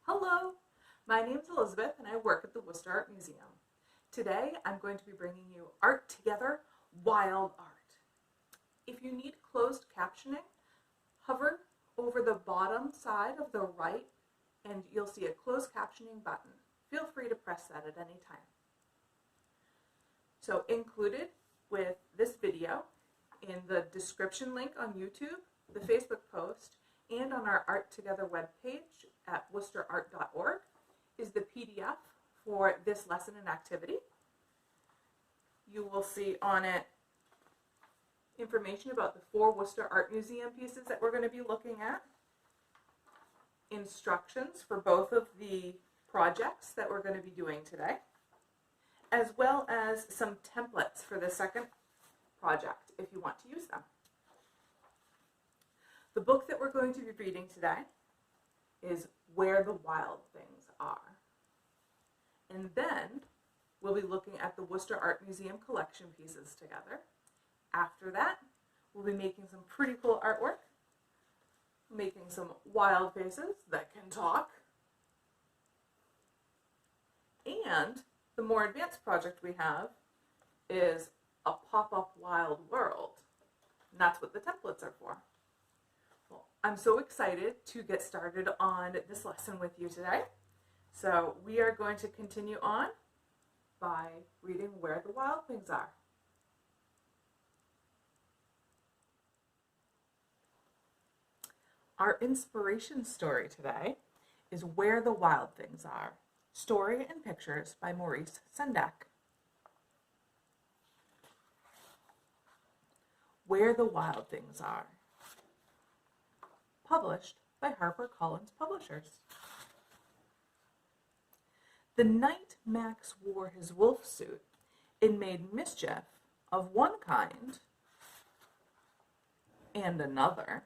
Hello, my name is Elizabeth and I work at the Worcester Art Museum. Today I'm going to be bringing you Art Together, Wild Art. If you need closed captioning, hover over the bottom side of the right and you'll see a closed captioning button. Feel free to press that at any time. So included with this video in the description link on YouTube, the Facebook post, and on our Art Together webpage at worcesterart.org is the PDF for this lesson and activity. You will see on it information about the 4 Worcester Art Museum pieces that we're going to be looking at, instructions for both of the projects that we're going to be doing today, as well as some templates for the second project if you want to use them. The book that we're going to be reading today is Where the Wild Things Are. And then we'll be looking at the Worcester Art Museum collection pieces together. After that, we'll be making some pretty cool artwork, making some wild faces that can talk. And the more advanced project we have is a pop-up wild world. And that's what the templates are for. I'm so excited to get started on this lesson with you today. So we are going to continue on by reading Where the Wild Things Are. Our inspiration story today is Where the Wild Things Are, story and pictures by Maurice Sendak. Where the Wild Things Are. Published by HarperCollins Publishers. The night Max wore his wolf suit, it made mischief of one kind and another.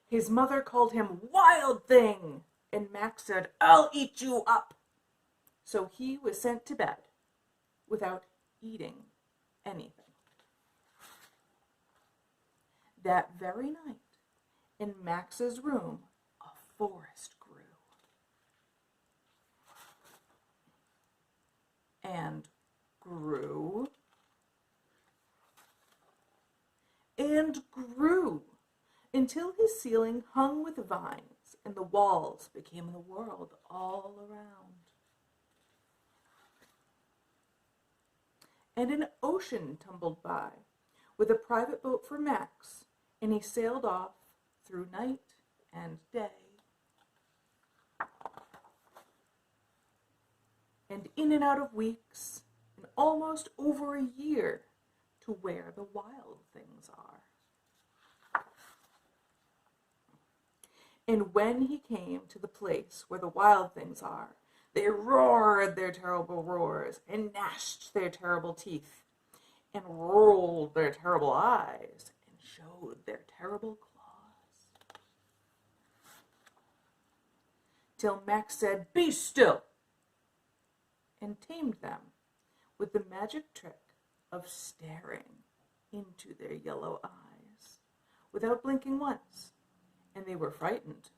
His mother called him Wild Thing, and Max said, "I'll eat you up." So he was sent to bed without eating anything. That very night, in Max's room, a forest grew. And grew. And grew, until his ceiling hung with vines, and the walls became the world all around. And an ocean tumbled by, with a private boat for Max, and he sailed off through night and day. And in and out of weeks, and almost over a year, to where the wild things are. And when he came to the place where the wild things are, they roared their terrible roars, and gnashed their terrible teeth, and rolled their terrible eyes, and showed their terrible claws. Till Max said, "Be still," and tamed them with the magic trick of staring into their yellow eyes, without blinking once, and they were frightened,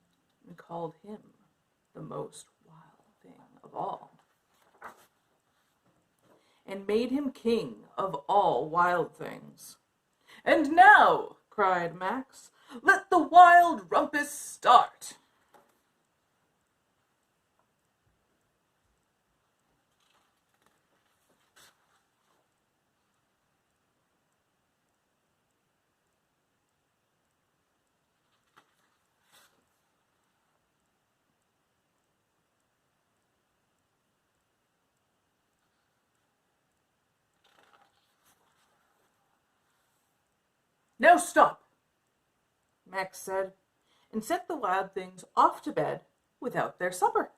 and called him the most wild thing of all, and made him king of all wild things. "And now," cried Max, "let the wild rumpus start." "Now stop," Max said, and sent the wild things off to bed without their supper.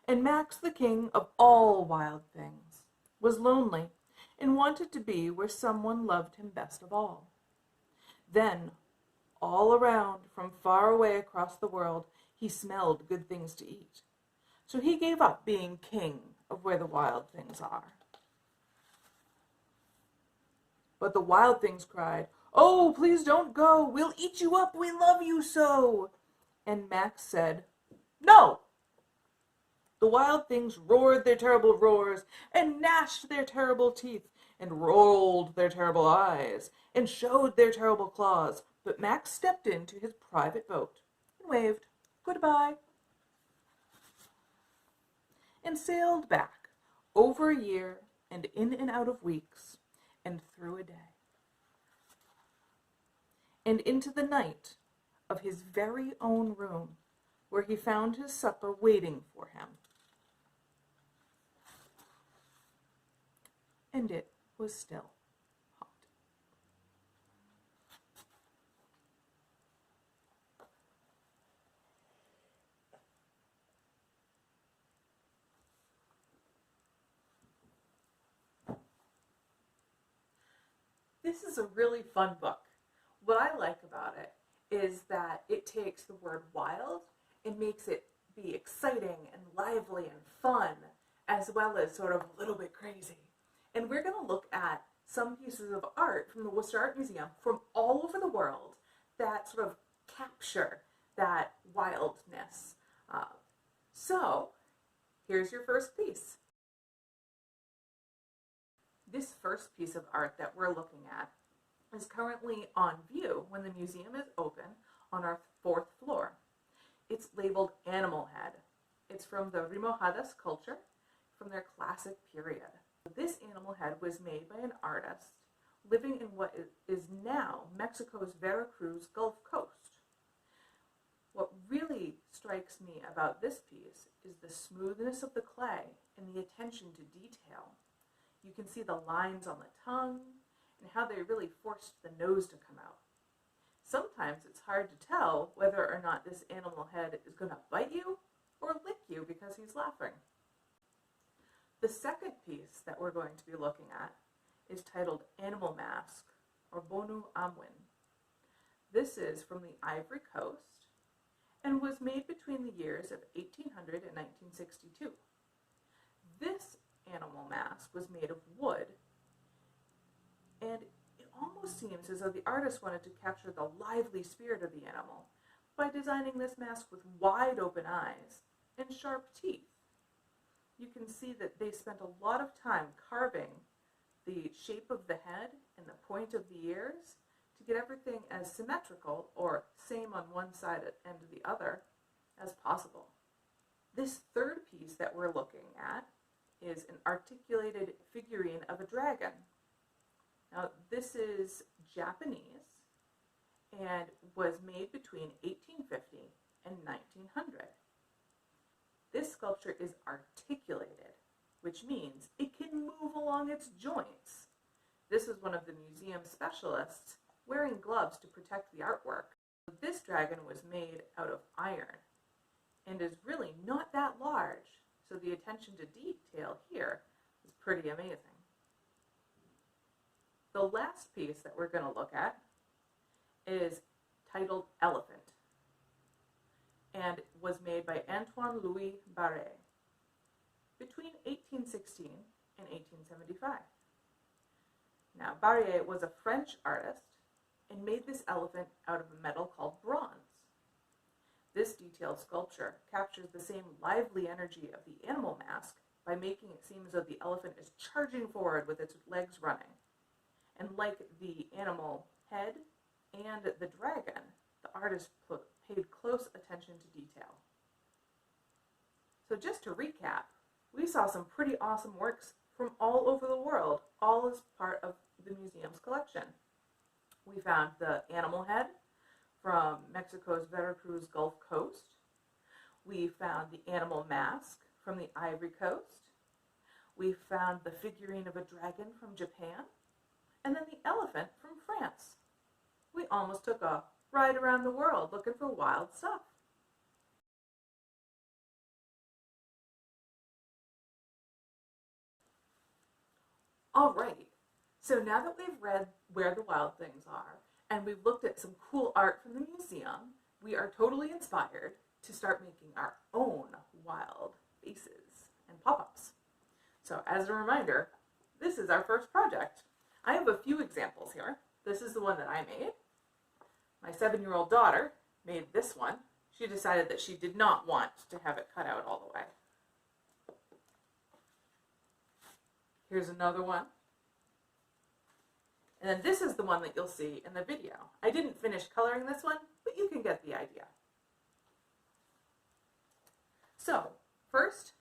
And Max, the king of all wild things, was lonely and wanted to be where someone loved him best of all. Then, all around, from far away across the world, he smelled good things to eat. So he gave up being king of where the wild things are. But the wild things cried, "Oh, please don't go. We'll eat you up. We love you so." And Max said, "No!" The wild things roared their terrible roars, and gnashed their terrible teeth, and rolled their terrible eyes, and showed their terrible claws. But Max stepped into his private boat and waved goodbye and sailed back over a year and in and out of weeks and through a day and into the night of his very own room, where he found his supper waiting for him. And it was still hot. This is a really fun book. What I like about it is that it takes the word wild and makes it be exciting and lively and fun, as well as sort of a little bit crazy. And we're going to look at some pieces of art from the Worcester Art Museum from all over the world that sort of capture that wildness. So here's your first piece. This first piece of art that we're looking at is currently on view when the museum is open on our 4th floor. It's labeled Animal Head. It's from the Rimojadas culture from their classic period. This animal head was made by an artist living in what is now Mexico's Veracruz Gulf Coast. What really strikes me about this piece is the smoothness of the clay and the attention to detail. You can see the lines on the tongue and how they really forced the nose to come out. Sometimes it's hard to tell whether or not this animal head is going to bite you or lick you because he's laughing. The second piece that we're going to be looking at is titled Animal Mask, or Bonu Amwin. This is from the Ivory Coast and was made between the years of 1800 and 1962. This animal mask was made of wood, and it almost seems as though the artist wanted to capture the lively spirit of the animal by designing this mask with wide open eyes and sharp teeth. You can see that they spent a lot of time carving the shape of the head and the point of the ears to get everything as symmetrical, or same on one side and the other, as possible. This third piece that we're looking at is an articulated figurine of a dragon. Now, this is Japanese and was made between 1850 and 1900. This sculpture is articulated, which means it can move along its joints. This is one of the museum specialists wearing gloves to protect the artwork. This dragon was made out of iron and is really not that large, so the attention to detail here is pretty amazing. The last piece that we're going to look at is titled Elephant, and was made by Antoine Louis Barye between 1816 and 1875. Now, Barye was a French artist and made this elephant out of a metal called bronze. This detailed sculpture captures the same lively energy of the animal mask by making it seem as though the elephant is charging forward with its legs running. And like the animal head and the dragon, the artist paid close attention to detail. So just to recap, we saw some pretty awesome works from all over the world, all as part of the museum's collection. We found the animal head from Mexico's Veracruz Gulf Coast. We found the animal mask from the Ivory Coast. We found the figurine of a dragon from Japan, and then the elephant from France. We almost took a ride around the world looking for wild stuff. All right, so now that we've read where the wild things are, and we've looked at some cool art from the museum, we are totally inspired to start making our own wild faces and pop-ups. So as a reminder, this is our first project. I have a few examples here. This is the one that I made. My 7-year-old daughter made this one. She decided that she did not want to have it cut out all the way. Here's another one. And then this is the one that you'll see in the video. I didn't finish coloring this one, but you can get the idea. So, first,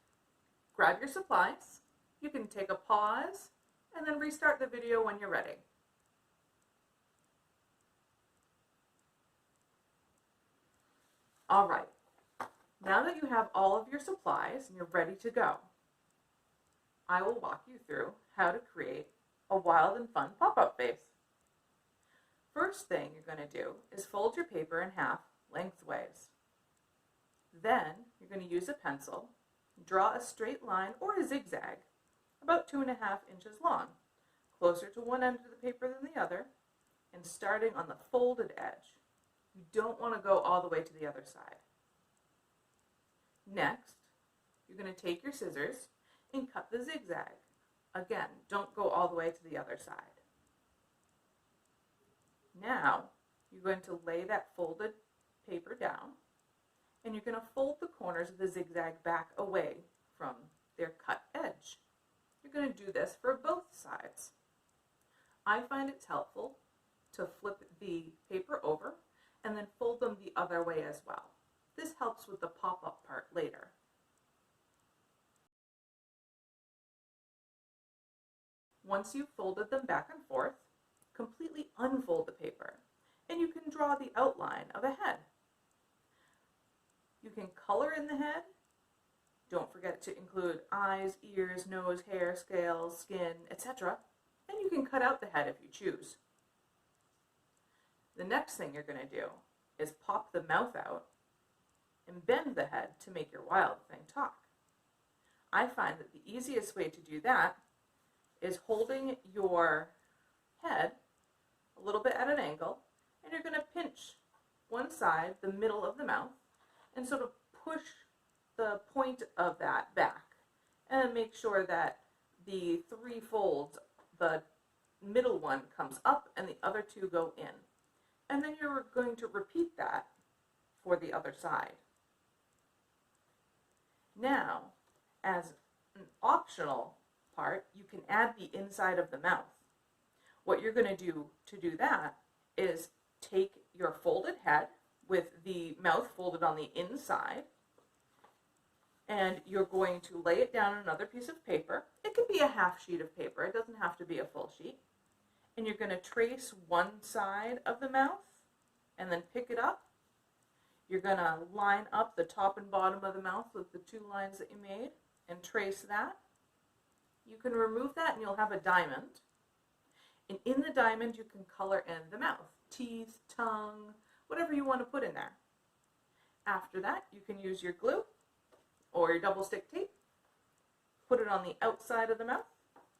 grab your supplies. You can take a pause and then restart the video when you're ready. All right, now that you have all of your supplies and you're ready to go, I will walk you through how to create a wild and fun pop-up face. First thing you're going to do is fold your paper in half lengthways. Then you're going to use a pencil, draw a straight line or a zigzag about 2.5 inches long, closer to one end of the paper than the other, and starting on the folded edge. You don't want to go all the way to the other side. Next, you're going to take your scissors and cut the zigzag. Again, don't go all the way to the other side. Now, you're going to lay that folded paper down, and you're going to fold the corners of the zigzag back away from their cut edge. You're going to do this for both sides. I find it's helpful to flip the paper over and then fold them the other way as well. This helps with the pop-up part later. Once you've folded them back and forth, completely unfold the paper, and you can draw the outline of a head. You can color in the head. Don't forget to include eyes, ears, nose, hair, scales, skin, etc. And you can cut out the head if you choose. The next thing you're going to do is pop the mouth out and bend the head to make your wild thing talk. I find that the easiest way to do that is holding your head a little bit at an angle, and you're going to pinch one side, the middle of the mouth, and sort of push the point of that back, and make sure that the three folds, the middle one comes up and the other two go in. And then you're going to repeat that for the other side. Now, as an optional part, you can add the inside of the mouth. What you're going to do that is take your folded head with the mouth folded on the inside, and you're going to lay it down on another piece of paper. It can be a half sheet of paper. It doesn't have to be a full sheet. And you're going to trace one side of the mouth and then pick it up. You're going to line up the top and bottom of the mouth with the two lines that you made and trace that. You can remove that and you'll have a diamond. And in the diamond you can color in the mouth, teeth, tongue, whatever you want to put in there. After that, you can use your glue or your double stick tape, put it on the outside of the mouth,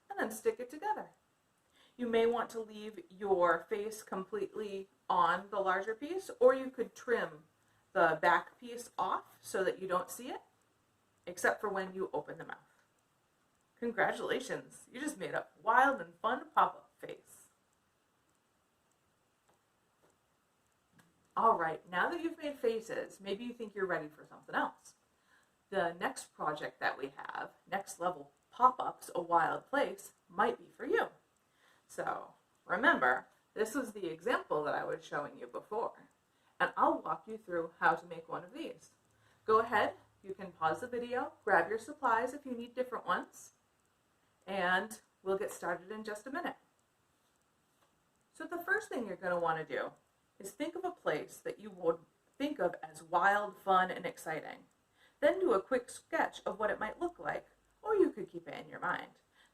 and then stick it together. You may want to leave your face completely on the larger piece, or you could trim the back piece off so that you don't see it, except for when you open the mouth. Congratulations, you just made a wild and fun pop-up face. All right, now that you've made faces, maybe you think you're ready for something else. The next project that we have, Next Level Pop-Ups, A Wild Place, might be for you. So remember, this was the example that I was showing you before, and I'll walk you through how to make one of these. Go ahead, you can pause the video, grab your supplies if you need different ones, and we'll get started in just a minute. So the first thing you're going to want to do is think of a place that you would think of as wild, fun, and exciting. Then do a quick sketch of what it might look like, or you could keep it in your mind.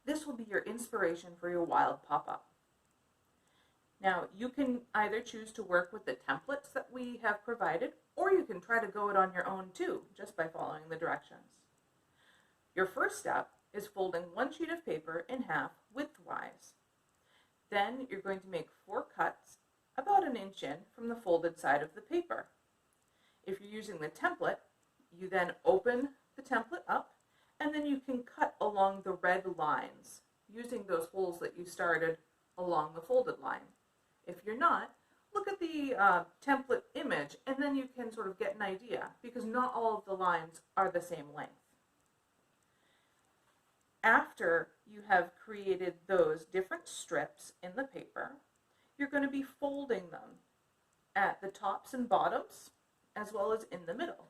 This will be your inspiration for your wild pop-up. Now, you can either choose to work with the templates that we have provided, or you can try to go it on your own too, just by following the directions. Your first step is folding one sheet of paper in half widthwise. Then you're going to make 4 cuts about 1 inch in from the folded side of the paper. If you're using the template, you then open the template up, and then you can cut along the red lines using those holes that you started along the folded line. If you're not, look at the template image and then you can sort of get an idea, because not all of the lines are the same length. After you have created those different strips in the paper, you're going to be folding them at the tops and bottoms as well as in the middle.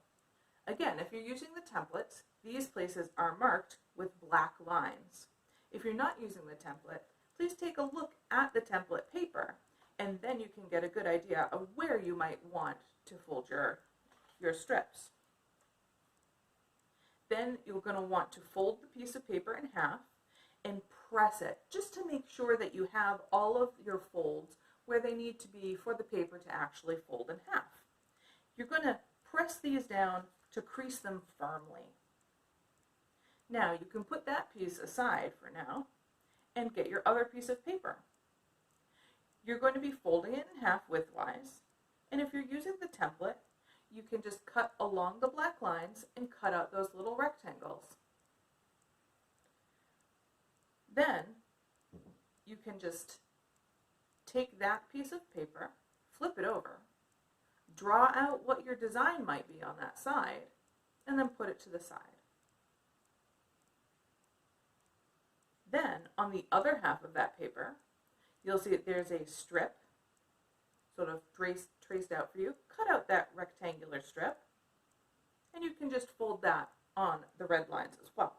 Again, if you're using the templates, these places are marked with black lines. If you're not using the template, please take a look at the template paper, and then you can get a good idea of where you might want to fold your strips. Then you're going to want to fold the piece of paper in half and press it, just to make sure that you have all of your folds where they need to be for the paper to actually fold in half. You're going to press these down to crease them firmly. Now you can put that piece aside for now and get your other piece of paper. You're going to be folding it in half widthwise, and if you're using the template, you can just cut along the black lines and cut out those little rectangles. Then you can just take that piece of paper, flip it over, draw out what your design might be on that side, and then put it to the side. Then on the other half of that paper, you'll see that there's a strip sort of traced out for you. Cut out that rectangular strip, and you can just fold that on the red lines as well.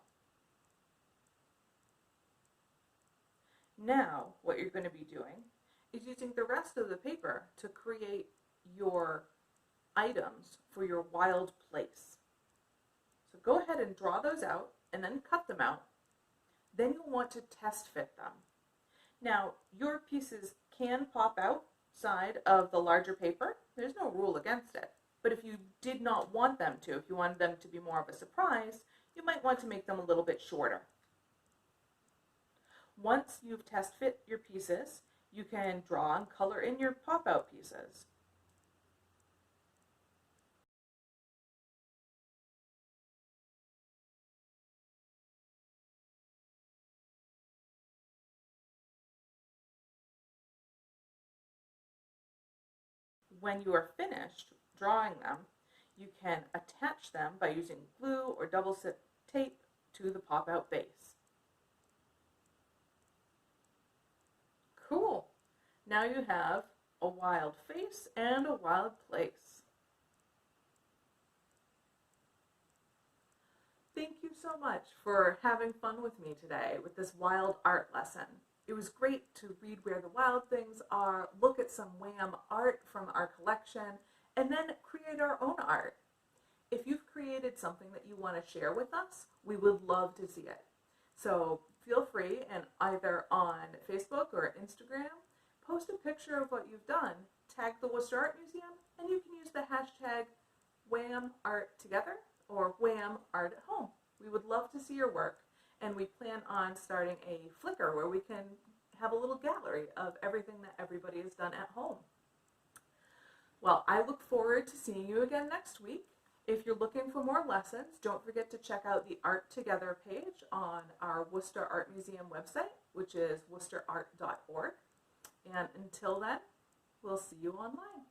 Now what you're going to be doing is using the rest of the paper to create your items for your wild place. So go ahead and draw those out and then cut them out. Then you'll want to test fit them. Now your pieces can pop outside of the larger paper. There's no rule against it. But if you did not want them to, if you wanted them to be more of a surprise, you might want to make them a little bit shorter. Once you've test fit your pieces, you can draw and color in your pop-out pieces. When you are finished drawing them, you can attach them by using glue or double zip tape to the pop-out base. Cool! Now you have a wild face and a wild place. Thank you so much for having fun with me today with this wild art lesson. It was great to read where the wild things are, look at some Wham art from our collection, and then create our own art. If you've created something that you want to share with us, we would love to see it. So feel free, and either on Facebook or Instagram, post a picture of what you've done, tag the Worcester Art Museum, and you can use the hashtag WhamArtTogether or WhamArtAtHome. We would love to see your work, and we plan on starting a Flickr where we can have a little gallery of everything that everybody has done at home. Well, I look forward to seeing you again next week. If you're looking for more lessons, don't forget to check out the Art Together page on our Worcester Art Museum website, which is worcesterart.org. And until then, we'll see you online.